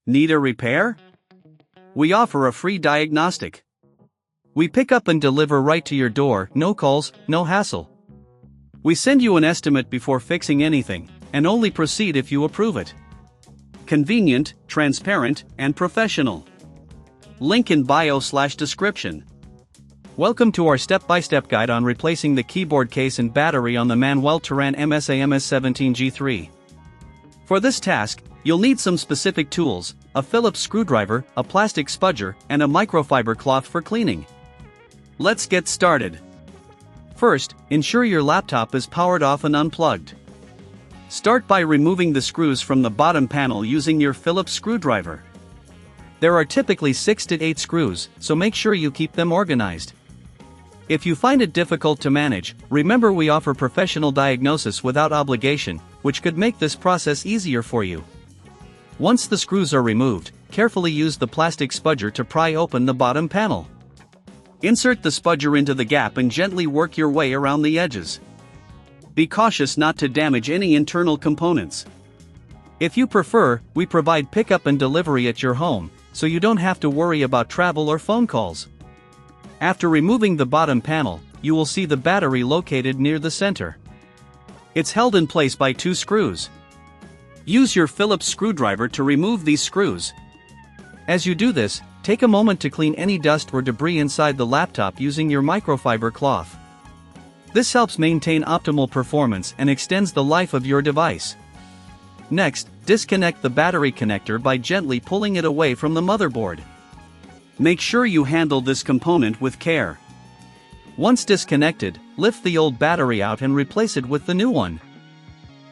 Need a repair? We offer a free diagnostic. We pick up and deliver right to your door, no calls, no hassle. We send you an estimate before fixing anything, and only proceed if you approve it. Convenient, transparent, and professional. Link in bio/description. Welcome to our step-by-step guide on replacing the keyboard case and battery on the Manuel Terran MSI MS17G3. For this task, you'll need some specific tools, a Phillips screwdriver, a plastic spudger, and a microfiber cloth for cleaning. Let's get started. First, ensure your laptop is powered off and unplugged. Start by removing the screws from the bottom panel using your Phillips screwdriver. There are typically 6 to 8 screws, so make sure you keep them organized. If you find it difficult to manage, remember we offer professional diagnosis without obligation, which could make this process easier for you. Once the screws are removed, carefully use the plastic spudger to pry open the bottom panel. Insert the spudger into the gap and gently work your way around the edges. Be cautious not to damage any internal components. If you prefer, we provide pickup and delivery at your home, so you don't have to worry about travel or phone calls. After removing the bottom panel, you will see the battery located near the center. It's held in place by 2 screws. Use your Phillips screwdriver to remove these screws. As you do this, take a moment to clean any dust or debris inside the laptop using your microfiber cloth. This helps maintain optimal performance and extends the life of your device. Next, disconnect the battery connector by gently pulling it away from the motherboard. Make sure you handle this component with care. Once disconnected, lift the old battery out and replace it with the new one.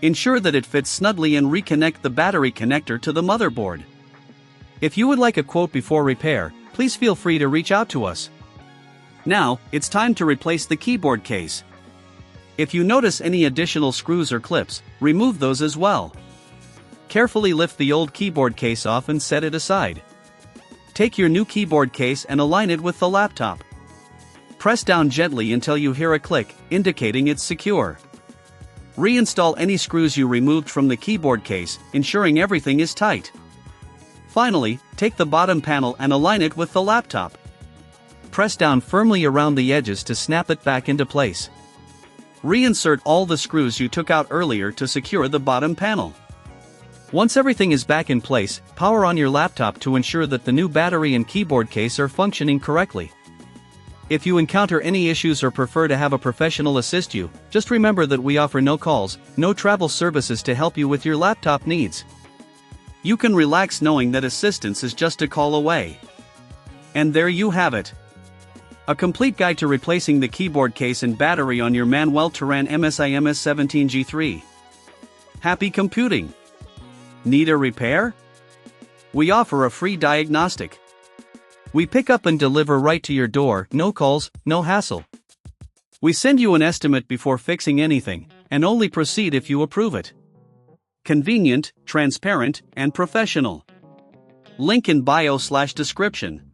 Ensure that it fits snugly and reconnect the battery connector to the motherboard. If you would like a quote before repair, please feel free to reach out to us. Now, it's time to replace the keyboard case. If you notice any additional screws or clips, remove those as well. Carefully lift the old keyboard case off and set it aside. Take your new keyboard case and align it with the laptop. Press down gently until you hear a click, indicating it's secure. Reinstall any screws you removed from the keyboard case, ensuring everything is tight. Finally, take the bottom panel and align it with the laptop. Press down firmly around the edges to snap it back into place. Reinsert all the screws you took out earlier to secure the bottom panel. Once everything is back in place, power on your laptop to ensure that the new battery and keyboard case are functioning correctly. If you encounter any issues or prefer to have a professional assist you, just remember that we offer no calls, no travel services to help you with your laptop needs. You can relax knowing that assistance is just a call away. And there you have it. A complete guide to replacing the keyboard case and battery on your Manuel Terran MSI MS17G3. Happy computing! Need a repair? We offer a free diagnostic. We pick up and deliver right to your door, no calls, no hassle. We send you an estimate before fixing anything, and only proceed if you approve it. Convenient, transparent, and professional. Link in bio/description.